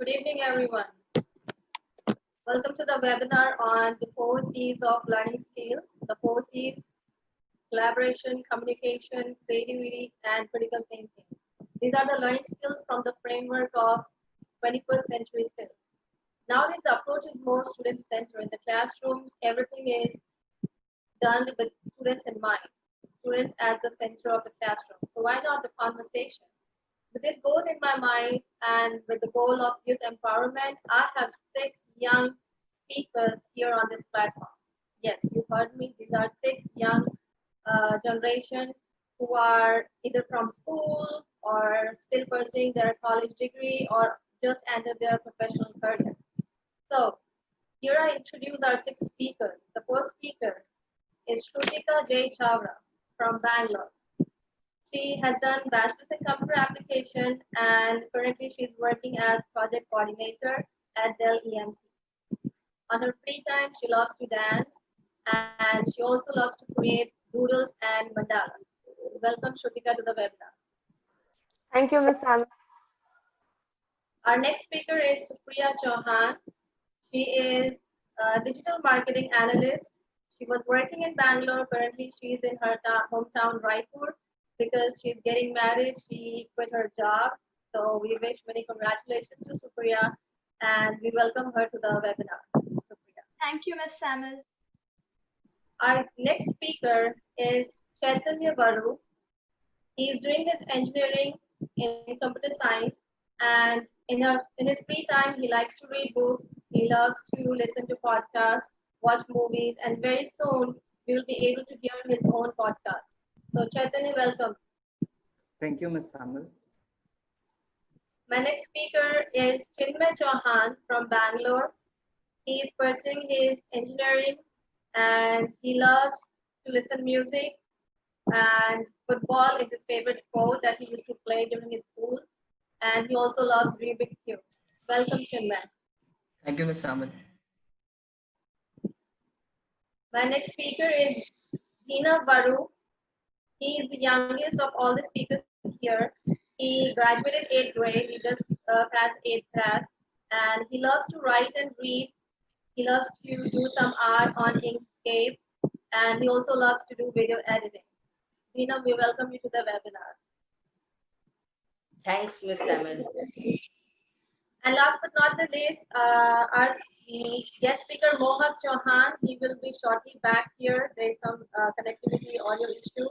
Good evening, everyone. Welcome to the webinar on the 4 C's of learning skills. The 4 C's: collaboration, communication, creativity, and critical thinking. These are the learning skills from the framework of 21st century skills. Nowadays, the approach is more student-centered. In the classrooms, everything is done with students in mind, students as the center of the classroom. So why not the conversation? With this goal in my mind and with the goal of youth empowerment, I have 6 young speakers here on this platform. Yes, you heard me. These are 6 young generation who are either from school or still pursuing their college degree or just ended their professional career. So here I introduce our 6 speakers. The first speaker is Shrutika J. Chavra from Bangalore. She has done bachelor's in computer application and currently she's working as project coordinator at Dell EMC. On her free time, she loves to dance and she also loves to create doodles and mandalas. Welcome Shrutika to the webinar. Thank you, Ms. Sam. Our next speaker is Supriya Chauhan. She is a digital marketing analyst. She was working in Bangalore. Currently, she's in her hometown, Raipur, because she's getting married. She quit her job. So we wish many congratulations to Supriya and we welcome her to the webinar. Supriya. Thank you, Ms. Samuel. Our next speaker is Chaitanya Varu. He is doing his engineering in computer science, and in his free time, he likes to read books. He loves to listen to podcasts, watch movies, and very soon we will be able to hear his own podcast. So Chaitanya, welcome. Thank you, Ms. Samuel. My next speaker is Chinmay Chauhan from Bangalore. He is pursuing his engineering and he loves to listen music, and football is his favorite sport that he used to play during his school, and he also loves Rubik's Cube. Welcome, Chinmay. Thank you, Ms. Samuel. My next speaker is Hina Varu. He is the youngest of all the speakers here. He graduated 8th grade. He just passed 8th class, and he loves to write and read. He loves to do some art on Inkscape, and he also loves to do video editing. Hina, we welcome you to the webinar. Thanks, Ms. Samuel. And last but not the least, our guest speaker Mohak Chauhan, he will be shortly back here. There is some connectivity audio issue.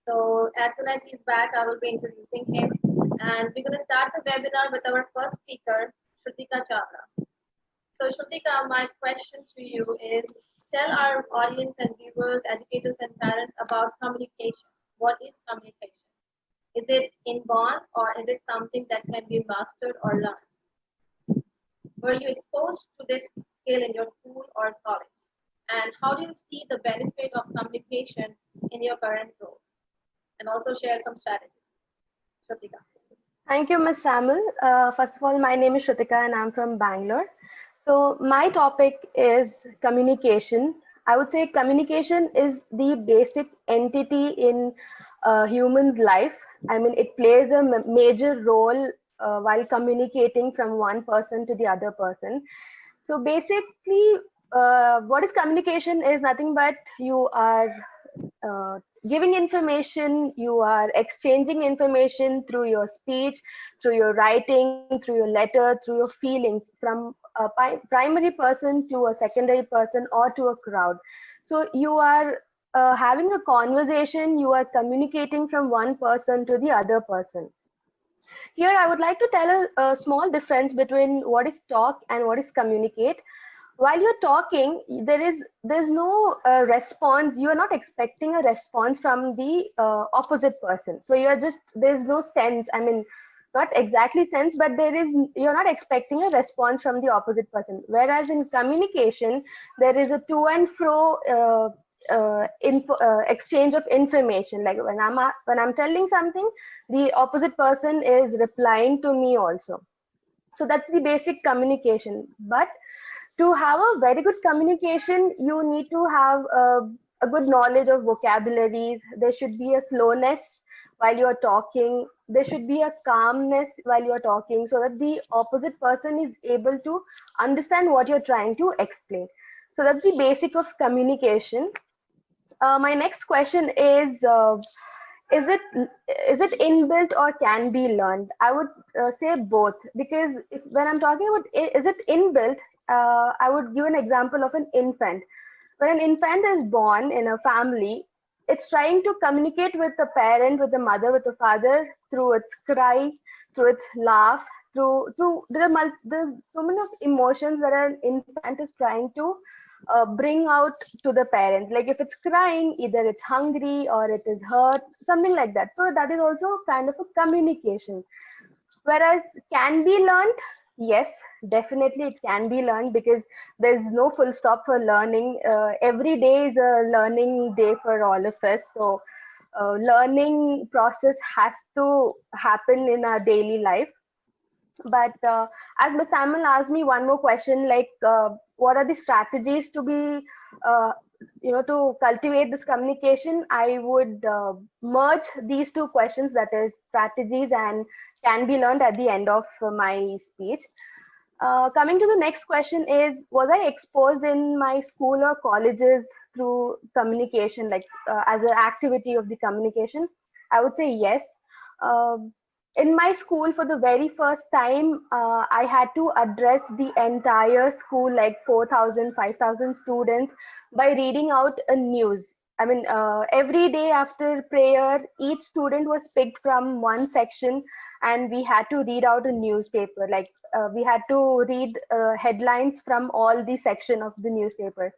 So as soon as he's back, I will be introducing him. And we're going to start the webinar with our first speaker, Shrutika Chavra. So Shrutika, my question to you is, tell our audience and viewers, educators and parents about communication. What is communication? Is it inborn or is it something that can be mastered or learned? Were you exposed to this skill in your school or college? And how do you see the benefit of communication in your current role? And also share some strategies. Shrutika. Thank you, Ms. Samuel. First of all, my name is Shrutika and I'm from Bangalore. So my topic is communication. I would say communication is the basic entity in a human's life. I mean, it plays a major role while communicating from one person to the other person. So basically, what is communication is nothing but you are giving information, you are exchanging information through your speech, through your writing, through your letter, through your feelings from a primary person to a secondary person or to a crowd. So you are having a conversation, you are communicating from one person to the other person. Here, I would like to tell a small difference between what is talk and what is communicate. While you're talking, there's no response. You are not expecting a response from the opposite person. So there's no sense. I mean, not exactly sense, but you're not expecting a response from the opposite person. Whereas in communication, there is a to and fro exchange of information. Like when I'm telling something, the opposite person is replying to me also. So that's the basic communication. But to have a very good communication, you need to have a good knowledge of vocabularies. There should be a slowness while you're talking. There should be a calmness while you're talking so that the opposite person is able to understand what you're trying to explain. So that's the basic of communication. My next question is it is it inbuilt or can be learned? I would say both, because when I'm talking about is it inbuilt, I would give an example of an infant. When an infant is born in a family, it's trying to communicate with the parent, with the mother, with the father through its cry, through its laugh, through the so many of emotions that an infant is trying to bring out to the parents. Like if it's crying, either it's hungry or it is hurt, something like that. So that is also kind of a communication. Whereas can be learned, yes, definitely it can be learned, because there's no full stop for learning. Every day is a learning day for all of us. So learning process has to happen in our daily life. But as Ms. Samuel asked me one more question, like what are the strategies to be, to cultivate this communication? I would merge these two questions, that is strategies and can be learned, at the end of my speech. Coming to the next question is, was I exposed in my school or colleges through communication, like as an activity of the communication? I would say yes. In my school, for the very first time, I had to address the entire school, like 4,000, 5,000 students, by reading out a news. I mean, every day after prayer, each student was picked from one section, and we had to read out a newspaper. Like we had to read headlines from all the section of the newspaper.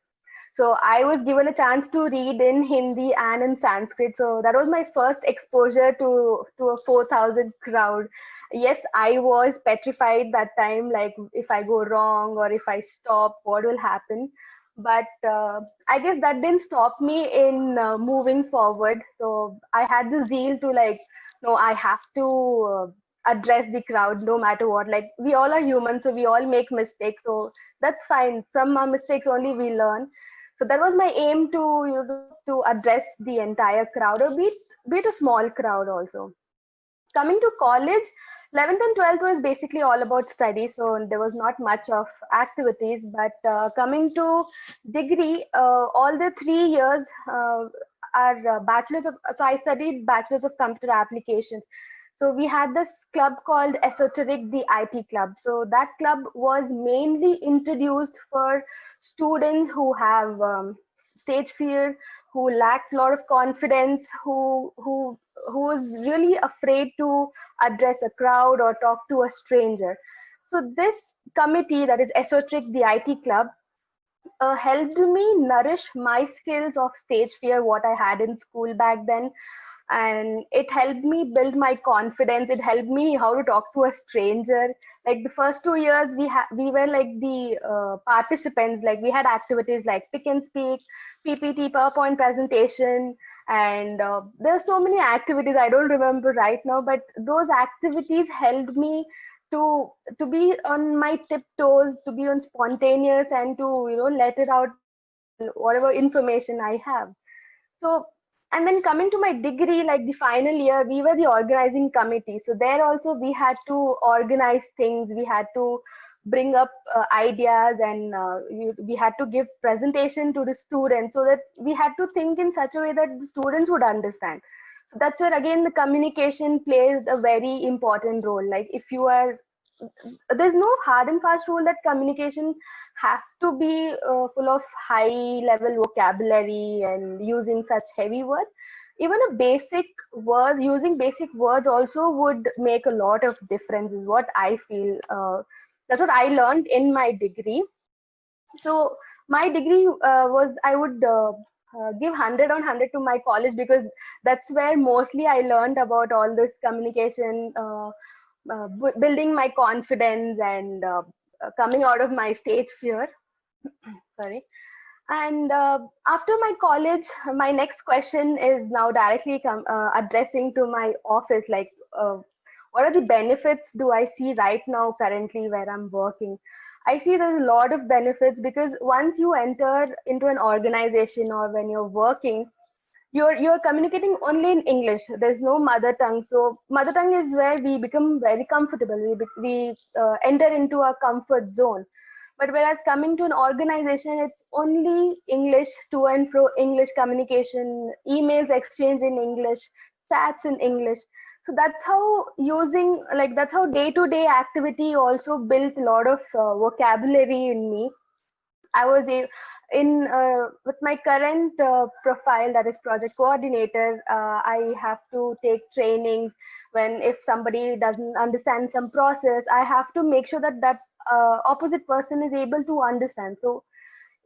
So I was given a chance to read in Hindi and in Sanskrit. So that was my first exposure to a 4,000 crowd. Yes, I was petrified that time, like if I go wrong or if I stop, what will happen? But I guess that didn't stop me in moving forward. So I had the zeal to, like, no, I have to address the crowd no matter what. Like we all are human, so we all make mistakes. So that's fine. From our mistakes only we learn. So that was my aim, to to address the entire crowd, or be it a small crowd also. Coming to college, 11th and 12th was basically all about study, so there was not much of activities. But coming to degree, all the 3 years are bachelors of. So I studied bachelors of computer applications. So we had this club called Esoteric, the IT club. So that club was mainly introduced for students who have stage fear, who lack a lot of confidence, who is really afraid to address a crowd or talk to a stranger. So this committee, that is Esoteric, the IT club, helped me nourish my skills of stage fear, what I had in school back then, and it helped me build my confidence. It helped me how to talk to a stranger. Like the first 2 years, we were like the participants. Like we had activities like pick and speak, PPT, PowerPoint presentation, and there are so many activities I don't remember right now, but those activities helped me to be on my tiptoes, to be on spontaneous, and to let it out, whatever information I have. So, and then coming to my degree, like the final year, we were the organizing committee. So there also we had to organize things. We had to bring up ideas, and we had to give presentation to the students, so that we had to think in such a way that the students would understand. So that's where again the communication plays a very important role. Like if you are, there's no hard and fast rule that communication has to be full of high level vocabulary and using such heavy words. Even a basic word, using basic words also would make a lot of difference, is what I feel. That's what I learned in my degree. So my degree was, I would give 100 on 100 to my college, because that's where mostly I learned about all this communication, building my confidence, and coming out of my stage fear. Sorry. And after my college, my next question is now directly addressing to my office, like what are the benefits do I see right now currently where I'm working? I see there's a lot of benefits, because once you enter into an organization or when you're working, you're communicating only in English. There's no mother tongue. So mother tongue is where we become very comfortable. We enter into a comfort zone. But whereas coming to an organization, it's only English, to and fro English communication, emails exchange in English, chats in English. So that's how that's how day-to-day activity also built a lot of vocabulary in me. I was in with my current profile, that is project coordinator. I have to take trainings when if somebody doesn't understand some process, I have to make sure that opposite person is able to understand. So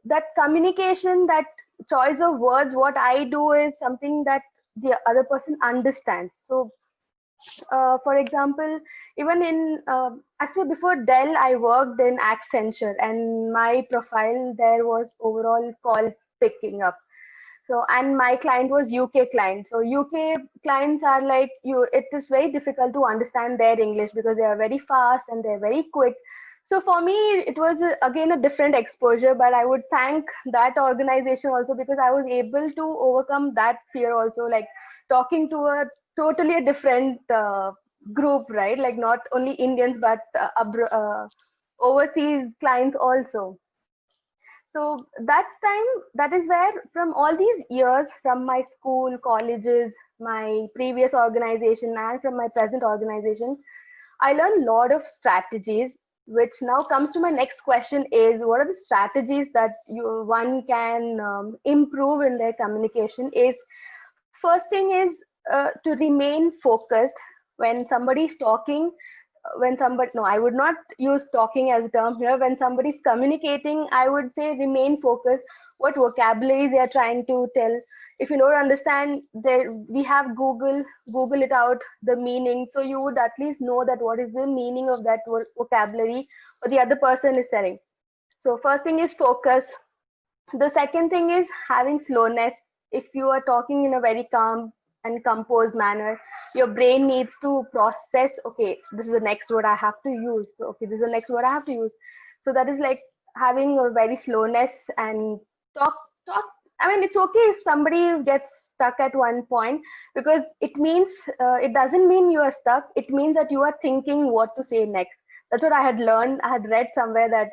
that communication, that choice of words, what I do is something that the other person understands. So for example, even in actually before Dell, I worked in Accenture, and my profile there was overall call picking up. So, and my client was UK client. So UK clients are like you. It is very difficult to understand their English because they are very fast and they're very quick. So for me, it was again a different exposure. But I would thank that organization also because I was able to overcome that fear also, like talking to a totally a different group, right? Like not only Indians but overseas clients also. So that time, that is where from all these years, from my school, colleges, my previous organization, and from my present organization, I learned a lot of strategies, which now comes to my next question is what are the strategies that one can improve in their communication is first thing is to remain focused when somebody is talking. When somebody, no, I would not use talking as a term here. When somebody is communicating, I would say remain focused. What vocabulary they are trying to tell. If you don't understand, there we have Google it out the meaning, so you would at least know that what is the meaning of that vocabulary or the other person is telling. So first thing is focus. The second thing is having slowness. If you are talking in a very calm and composed manner, your brain needs to process, okay, this is the next word I have to use. So, okay, this is the next word I have to use. So that is like having a very slowness and talk. I mean, it's okay if somebody gets stuck at one point because it means it doesn't mean you are stuck. It means that you are thinking what to say next. That's what I had learned. I had read somewhere that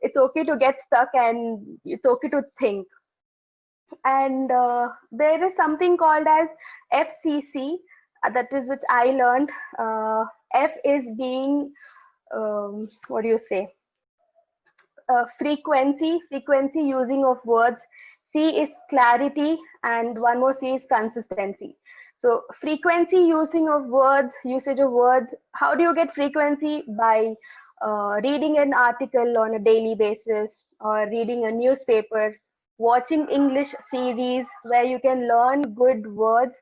it's okay to get stuck and it's okay to think. And there is something called as FCC, that is which I learned. F is being what do you say, frequency using of words. C is clarity, and one more C is consistency. So frequency using of words, usage of words. How do you get frequency? By reading an article on a daily basis, or reading a newspaper, watching English series where you can learn good words.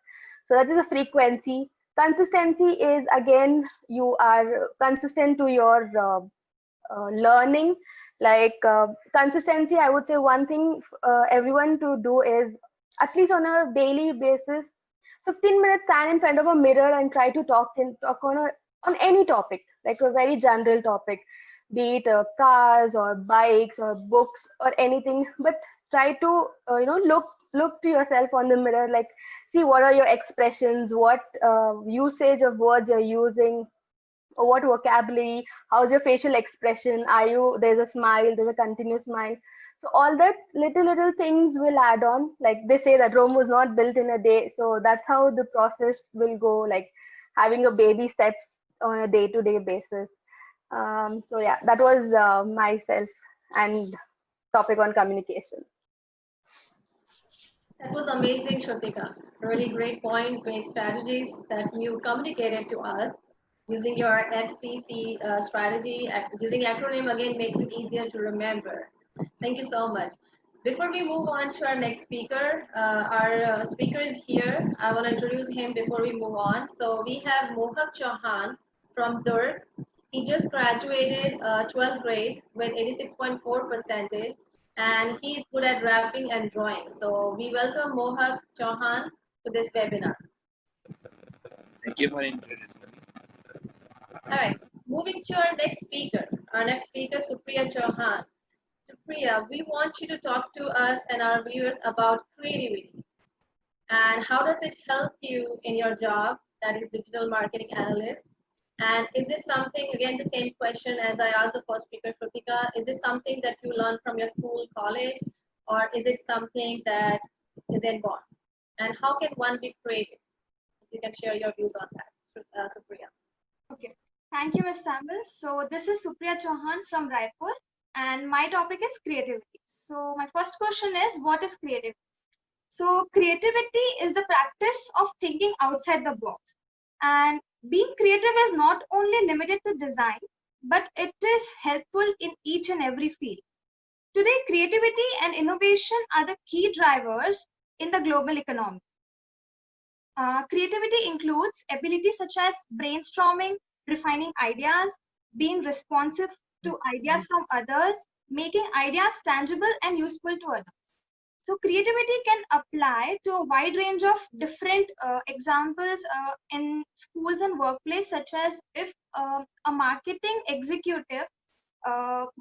So that is a frequency. Consistency is again you are consistent to your learning. Like consistency, I would say one thing everyone to do is at least on a daily basis 15 minutes stand in front of a mirror and try to talk on any topic, like a very general topic, be it cars or bikes or books or anything, but try to look to yourself on the mirror, like see what are your expressions, what usage of words you're using, or what vocabulary, how's your facial expression, are you, there's a smile, there's a continuous smile. So all that little things will add on. Like they say that Rome was not built in a day, so that's how the process will go, like having a baby steps on a day-to-day basis. So yeah, that was myself and topic on communication. That was amazing, Shrutika. Really great points, great strategies that you communicated to us using your FCC strategy. Using acronym again makes it easier to remember. Thank you so much. Before we move on to our next speaker, our speaker is here. I want to introduce him before we move on. So we have Mohak Chauhan from Durg. He just graduated 12th grade with 86.4 percentage, and he's good at rapping and drawing. So we welcome Mohak Chauhan to this webinar. Thank you for introducing me. All right, moving to our next speaker. Our next speaker, Supriya Chauhan. Supriya, we want you to talk to us and our viewers about creativity. And how does it help you in your job, that is digital marketing analyst? And is this something, again, the same question as I asked the first speaker, Kritika, is this something that you learned from your school, college, or is it something that is inborn? And how can one be creative? You can share your views on that, Supriya. Okay, thank you, Ms. Samuel. So this is Supriya Chauhan from Raipur, and my topic is creativity. So my first question is, what is creativity? So creativity is the practice of thinking outside the box. And being creative is not only limited to design, but it is helpful in each and every field. Today, creativity and innovation are the key drivers in the global economy. Creativity includes abilities such as brainstorming, refining ideas, being responsive to ideas from others, making ideas tangible and useful to others. So creativity can apply to a wide range of different examples in schools and workplace, such as if a marketing executive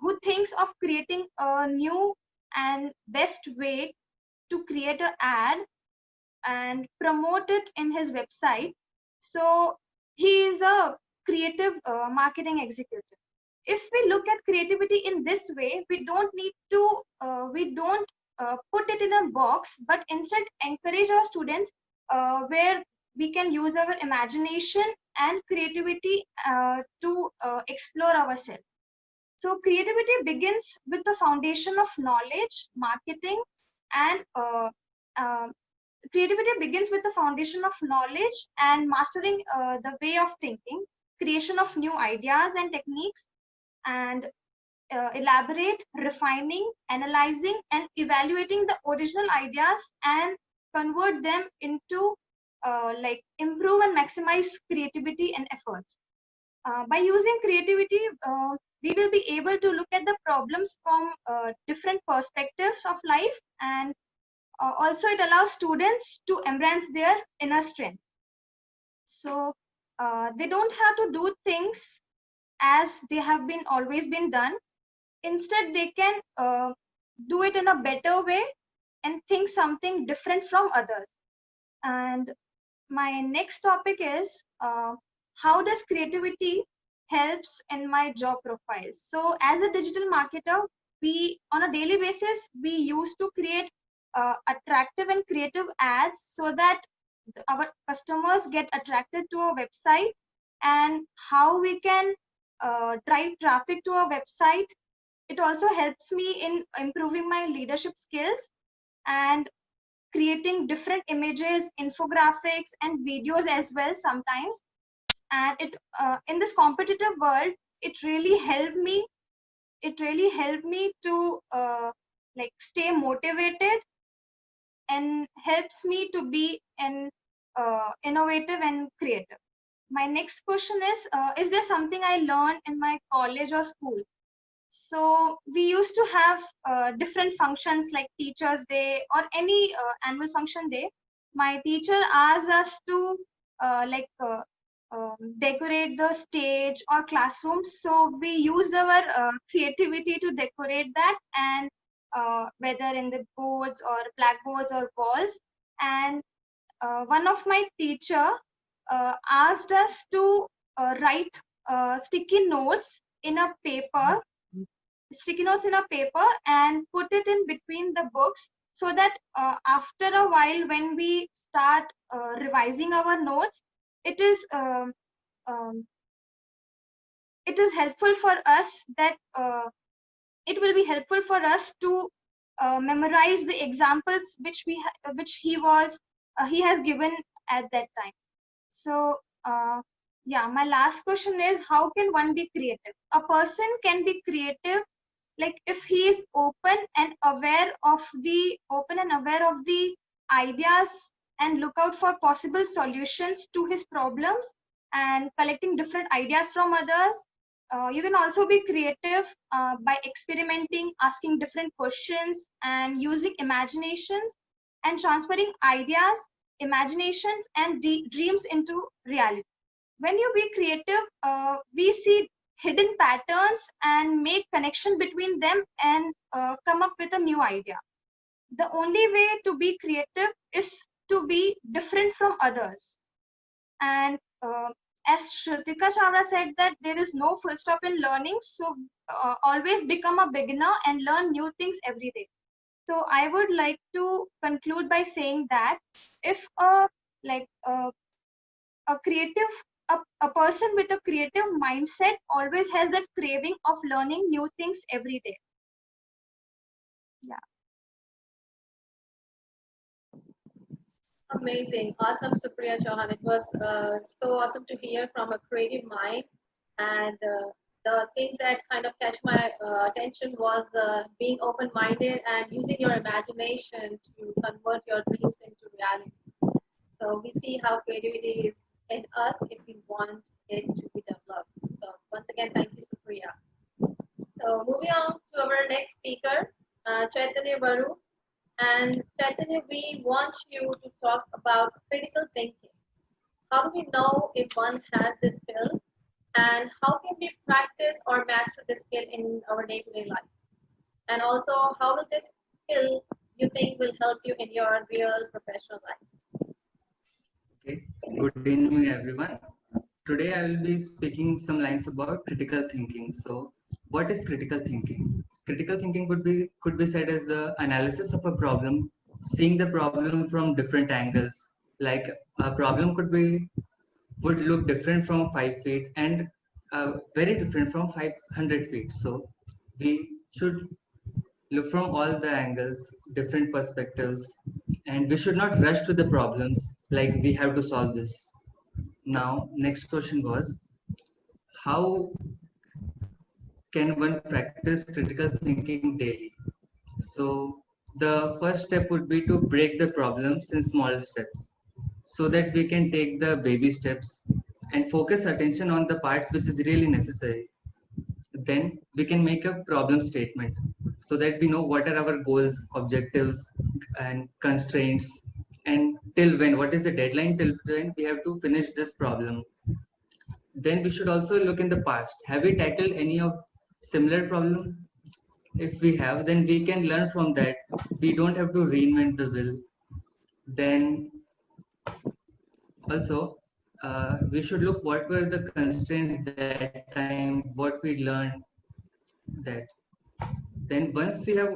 who thinks of creating a new and best way to create an ad and promote it in his website. So he is a creative marketing executive. If we look at creativity in this way, we don't need to, put it in a box, but instead encourage our students where we can use our imagination and creativity to explore ourselves. So creativity begins with the foundation of knowledge, marketing, and creativity begins with the foundation of knowledge and mastering the way of thinking, creation of new ideas and techniques, and elaborate, refining, analyzing, and evaluating the original ideas and convert them into like improve and maximize creativity and efforts. By using creativity, we will be able to look at the problems from different perspectives of life, and also it allows students to embrace their inner strength. So they don't have to do things as they have been always been done. Instead, they can do it in a better way and think something different from others. And my next topic is how does creativity helps in my job profile? So as a digital marketer, we on a daily basis, we used to create attractive and creative ads so that our customers get attracted to our website. And how we can drive traffic to our website, it also helps me in improving my leadership skills and creating different images, infographics, and videos as well sometimes. And it in this competitive world, it really helped me. It really helped me to like stay motivated and helps me to be an innovative and creative. My next question is there something I learned in my college or school? So we used to have different functions like Teachers' Day or any annual function day. My teacher asked us to decorate the stage or classrooms. So we used our creativity to decorate that, and whether in the boards or blackboards or walls. And one of my teacher asked us to write sticky notes in a paper and put it in between the books, so that after a while when we start revising our notes, it is helpful for us that it will be helpful for us to memorize the examples which he has given at that time. So yeah, my last question is, how can one be creative? A person can be creative like if he is open and aware of the ideas and look out for possible solutions to his problems and collecting different ideas from others. You can also be creative by experimenting, asking different questions, and using imaginations and transferring ideas, imaginations, and dreams into reality. When you be creative, we see hidden patterns and make connection between them and come up with a new idea. The only way to be creative is to be different from others. And as Shrutika Chawla said that there is no full stop in learning, so always become a beginner and learn new things every day. So I would like to conclude by saying that if a creative a person with a creative mindset always has that craving of learning new things every day. Yeah. Amazing. Awesome, Supriya Chauhan. It was so awesome to hear from a creative mind. And the things that kind of catch my attention was being open-minded and using your imagination to convert your dreams into reality. So we see how creativity is in us if we want it to be developed. So once again, thank you, Supriya. So moving on to our next speaker, Chaitanya Baru. And Chaitanya, we want you to talk about critical thinking. How do we know if one has this skill? And how can we practice or master this skill in our day-to-day life? And also, how will this skill you think will help you in your real professional life? Okay, good evening, everyone. Today I will be speaking some lines about critical thinking. So, what is critical thinking? Critical thinking could be said as the analysis of a problem, seeing the problem from different angles. Like a problem would look different from 5 feet and very different from 500 feet. So, we should look from all the angles, different perspectives, and we should not rush to the problems like we have to solve this. Now, next question was, how can one practice critical thinking daily? So, the first step would be to break the problems in small steps so that we can take the baby steps and focus attention on the parts which is really necessary. Then we can make a problem statement so that we know what are our goals, objectives, and constraints, and till when, what is the deadline till when we have to finish this problem. Then we should also look in the past. Have we tackled any of similar problem? If we have, then we can learn from that. We don't have to reinvent the wheel. Then also, we should look what were the constraints that time, what we learned that. Then once we have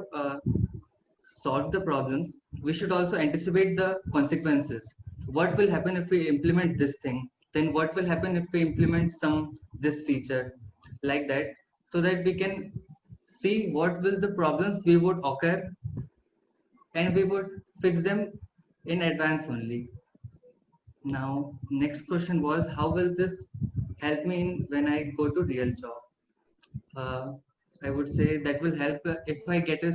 solved the problems, we should also anticipate the consequences. What will happen if we implement this thing? Then what will happen if we implement this feature like that, so that we can see what will the problems we would occur and we would fix them in advance only. Now, next question was, how will this help me when I go to real job? I would say that will help if I get a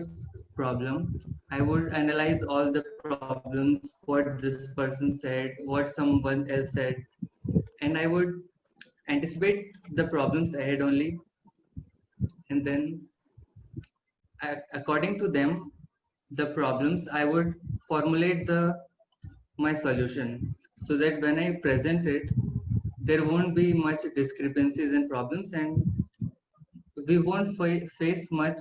problem. I would analyze all the problems, what this person said, what someone else said, and I would anticipate the problems ahead only. And then, according to them, the problems, I would formulate my solution so that when I present it, there won't be much discrepancies and problems, and we won't face much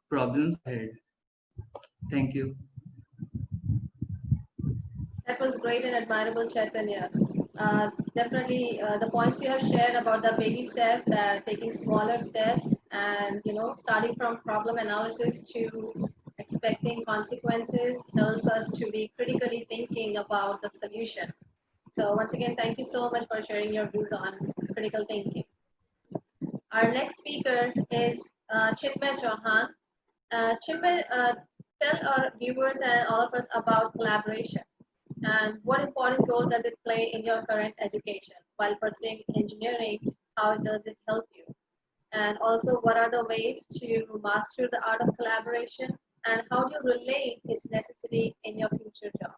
problems ahead. Thank you. That was great and admirable, Chaitanya. Definitely, the points you have shared about the baby step, that taking smaller steps, and starting from problem analysis to expecting consequences helps us to be critically thinking about the solution. So once again, thank you so much for sharing your views on critical thinking. Our next speaker is Chinmay Chauhan. Chinmay, tell our viewers and all of us about collaboration and what important role does it play in your current education while pursuing engineering. How does it help you? And also, what are the ways to master the art of collaboration, and how do you relate its necessity in your future job?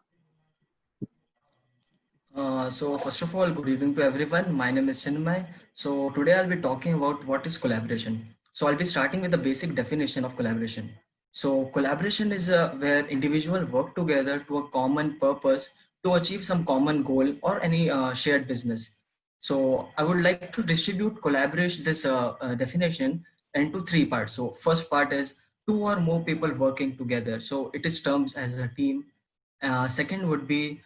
So first of all, good evening to everyone. My name is Chinmay. So today I'll be talking about what is collaboration. So I'll be starting with the basic definition of collaboration. So collaboration is where individuals work together to a common purpose to achieve some common goal or any shared business. So I would like to distribute collaboration, this definition, into three parts. So first part is two or more people working together. So it is termed as a team. Second would be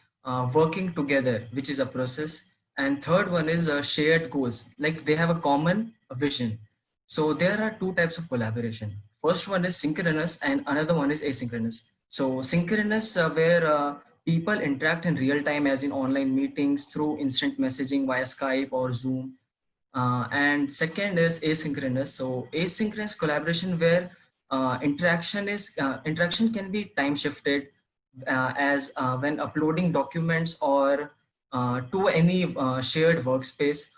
working together, which is a process. And third one is shared goals, like they have a common vision. So there are two types of collaboration. First one is synchronous and another one is asynchronous. So synchronous where people interact in real time, as in online meetings through instant messaging via Skype or Zoom. And second is asynchronous. So asynchronous collaboration where interaction can be time shifted, as when uploading documents or to any shared workspace,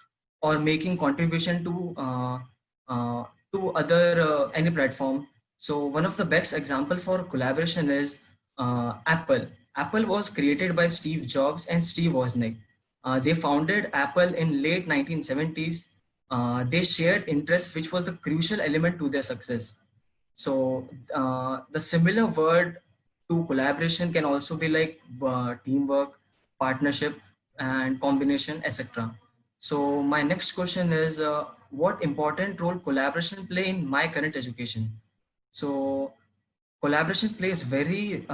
or making contribution uh, to other any platform. So one of the best example for collaboration is Apple. Apple was created by Steve Jobs and Steve Wozniak. They founded Apple in late 1970s. They shared interests, which was the crucial element to their success. So the similar word to collaboration can also be like teamwork, partnership, and combination, etc. So my next question is, what important role collaboration play in my current education? So collaboration plays very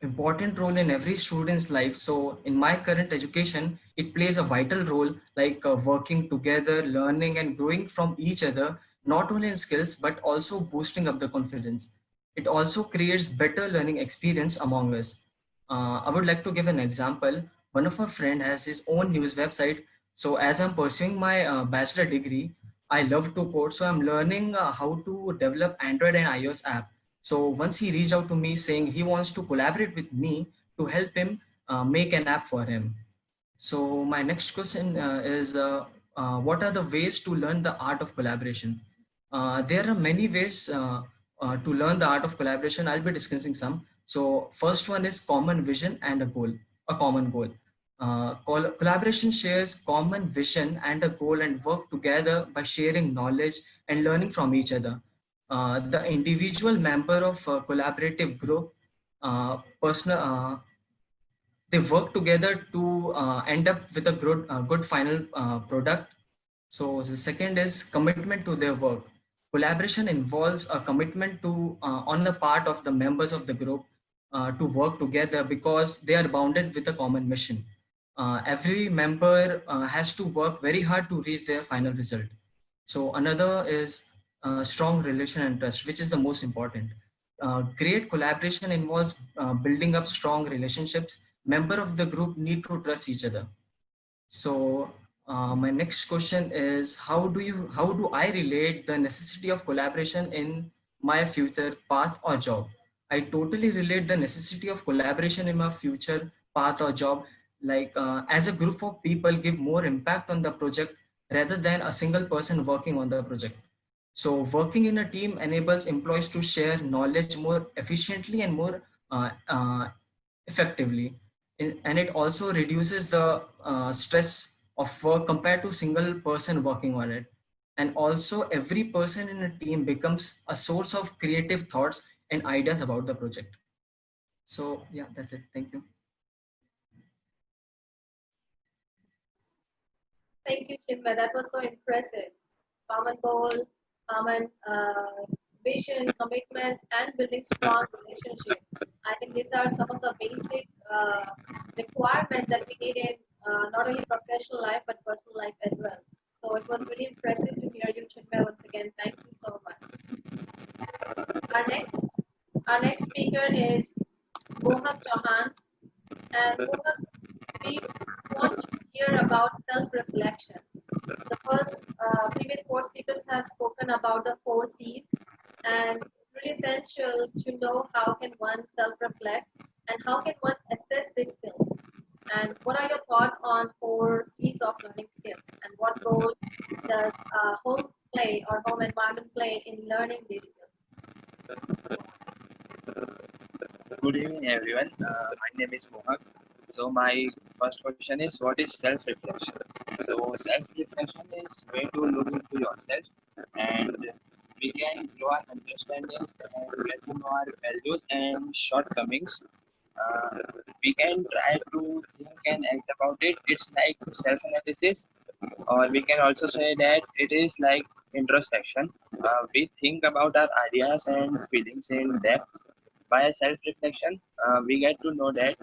important role in every student's life. So in my current education, it plays a vital role, like working together, learning and growing from each other, not only in skills, but also boosting up the confidence. It also creates better learning experience among us. I would like to give an example. One of my friend has his own news website. So as I'm pursuing my bachelor degree, I love to code. So I'm learning how to develop Android and iOS app. So once he reached out to me saying he wants to collaborate with me to help him make an app for him. So my next question is, what are the ways to learn the art of collaboration? There are many ways to learn the art of collaboration. I'll be discussing some. So first one is common vision and a common goal. Collaboration shares common vision and a goal and work together by sharing knowledge and learning from each other. The individual member of a collaborative group, personal, they work together to end up with a good final product. So the second is commitment to their work. Collaboration involves a commitment to on the part of the members of the group to work together because they are bounded with a common mission. Every member has to work very hard to reach their final result. So another is strong relation and trust, which is the most important. Great collaboration involves building up strong relationships. Member of the group need to trust each other. So my next question is, how do I relate the necessity of collaboration in my future path or job? I totally relate the necessity of collaboration in my future path or job. Like as a group of people give more impact on the project rather than a single person working on the project. So working in a team enables employees to share knowledge more efficiently and more effectively. And it also reduces the stress of work compared to single person working on it. And also every person in a team becomes a source of creative thoughts and ideas about the project. So yeah, that's it. Thank you. Thank you, Chinmay. That was so impressive. Common goal, common vision, commitment, and building strong relationships. I think these are some of the basic requirements that we need in not only professional life but personal life as well. So it was really impressive to hear you, Chinmay, once again. Thank you so much. Our next speaker is Mohak Chauhan, and Mohak, we want to hear about self-reflection. The previous four speakers have spoken about the 4 C's, and it's really essential to know how can one self-reflect and how can one assess these skills. And what are your thoughts on 4 C's of learning skills, and what role does home play or home environment play in learning these skills? Good evening, everyone. My name is Mohak. So my first question is, what is self-reflection? So self-reflection is way to look into yourself, and we can grow our understandings and get to know our values and shortcomings. Uh, we can try to think and act about it. It's like self-analysis, or we can also say that it is like introspection. We think about our ideas and feelings in depth, by self-reflection, we get to know that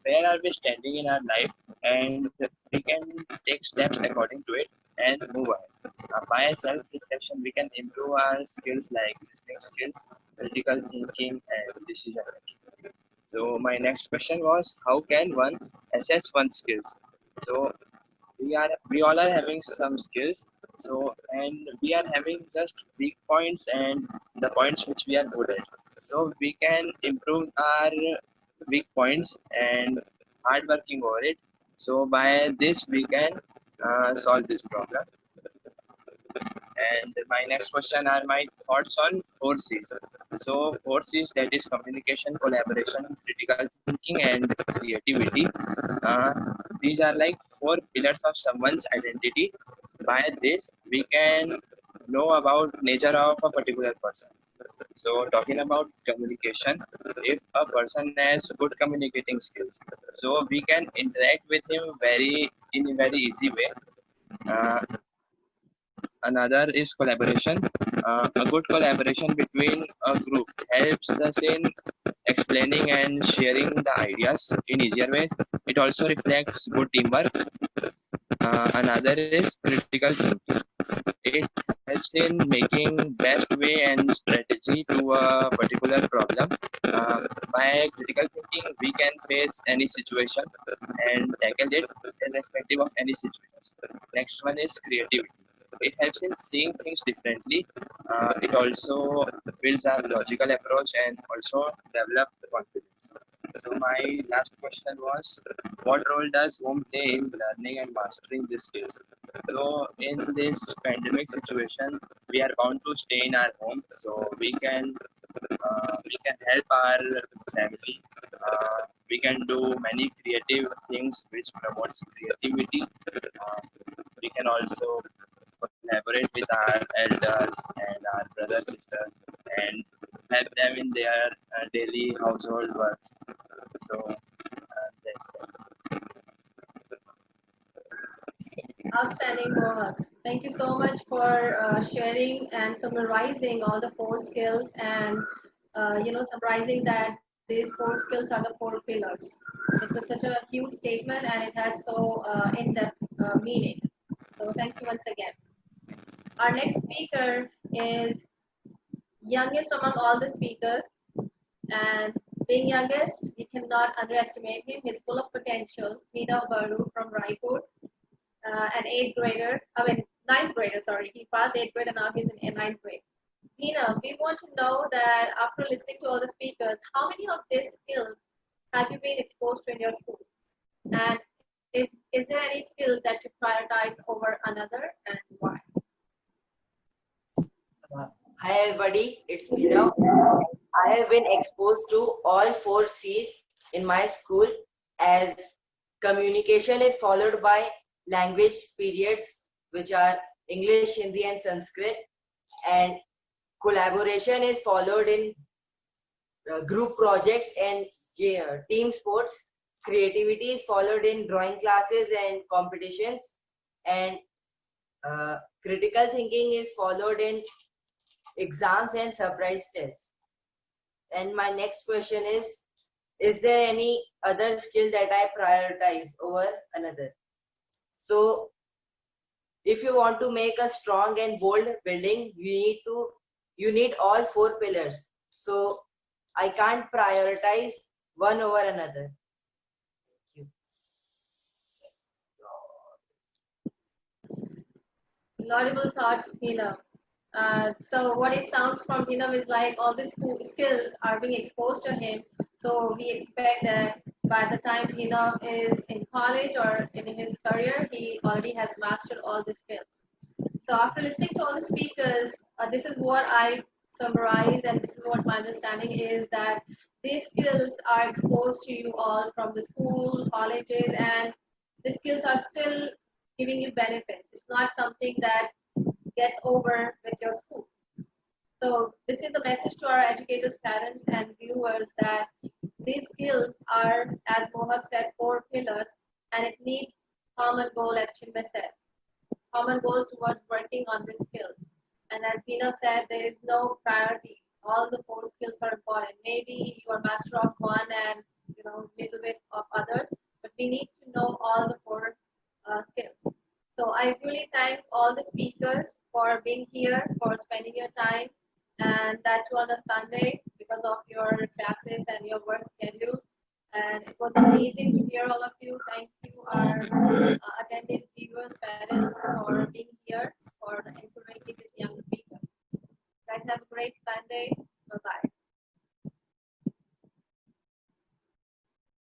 where are we standing in our life, and we can take steps according to it and move ahead. By self-reflection, we can improve our skills like listening skills, critical thinking, and decision making. So my next question was, how can one assess one's skills? So we all are having some skills, so and we are having just weak points and the points which we are good at, so we can improve our weak points and hard working over it. So by this we can solve this problem. And my next question are my thoughts on 4Cs. So 4Cs, that is communication, collaboration, critical thinking, and creativity. Uh, these are like four pillars of someone's identity. By this, we can know about nature of a particular person. So talking about communication, if a person has good communicating skills, so we can interact with him very in a very easy way. Uh, Another is collaboration. A good collaboration between a group helps us in explaining and sharing the ideas in easier ways. It also reflects good teamwork. Another is critical thinking. It helps in making best way and strategy to a particular problem. By critical thinking, we can face any situation and tackle it irrespective of any situation. Next one is creativity. It helps in seeing things differently. It also builds our logical approach and also develop confidence. So my last question was, what role does home play in learning and mastering these skills? So in this pandemic situation, we are bound to stay in our home, so we can help our family. We can do many creative things which promotes creativity. We can also collaborate with our elders and our brothers sisters and help them in their daily household works. So that's it. Outstanding, Mohak. Thank you so much for sharing and summarizing all the four skills and summarizing that these four skills are the four pillars. Such a huge statement and it has so in-depth meaning. So thank you once again. Our next speaker is youngest among all the speakers, and being youngest, we cannot underestimate him. He's full of potential. Meena Baru from Raipur, an eighth grader, ninth grader, sorry. He passed eighth grade and now he's in ninth grade. Meena, we want to know that after listening to all the speakers, how many of these skills have you been exposed to in your school? And is there any skill that you prioritize over another and why? Hi everybody, it's Meena. I have been exposed to all 4 C's in my school, as communication is followed by language periods, which are English, Hindi and Sanskrit, and collaboration is followed in group projects and team sports. Creativity is followed in drawing classes and competitions, and critical thinking is followed in exams and surprise tests. And my next question is there any other skill that I prioritize over another? So if you want to make a strong and bold building, you need all 4 pillars. So I can't prioritize one over another. Laudable thoughts, Meena. So what it sounds from Meena is like all these skills are being exposed to him. So we expect that by the time Meena is in college or in his career, he already has mastered all the skills. So after listening to all the speakers, this is what I summarize and this is what my understanding is, that these skills are exposed to you all from the school, colleges, and the skills are still giving you benefits. It's not something that gets over with your school. So this is the message to our educators, parents, and viewers that these skills are, as Mohak said, 4 pillars, and it needs common goal, as Chinmay said, common goal towards working on these skills. And as Meena said, there is no priority all the four skills are important. Maybe you are master of one and little bit of others, but we need to know all the four skills. So I really thank all the speakers for being here, for spending your time, and that too on a Sunday because of your classes and your work schedule. And it was amazing to hear all of you. Thank you, our attended viewers, parents, for being here, for encouraging this young speaker. Guys, have a great Sunday.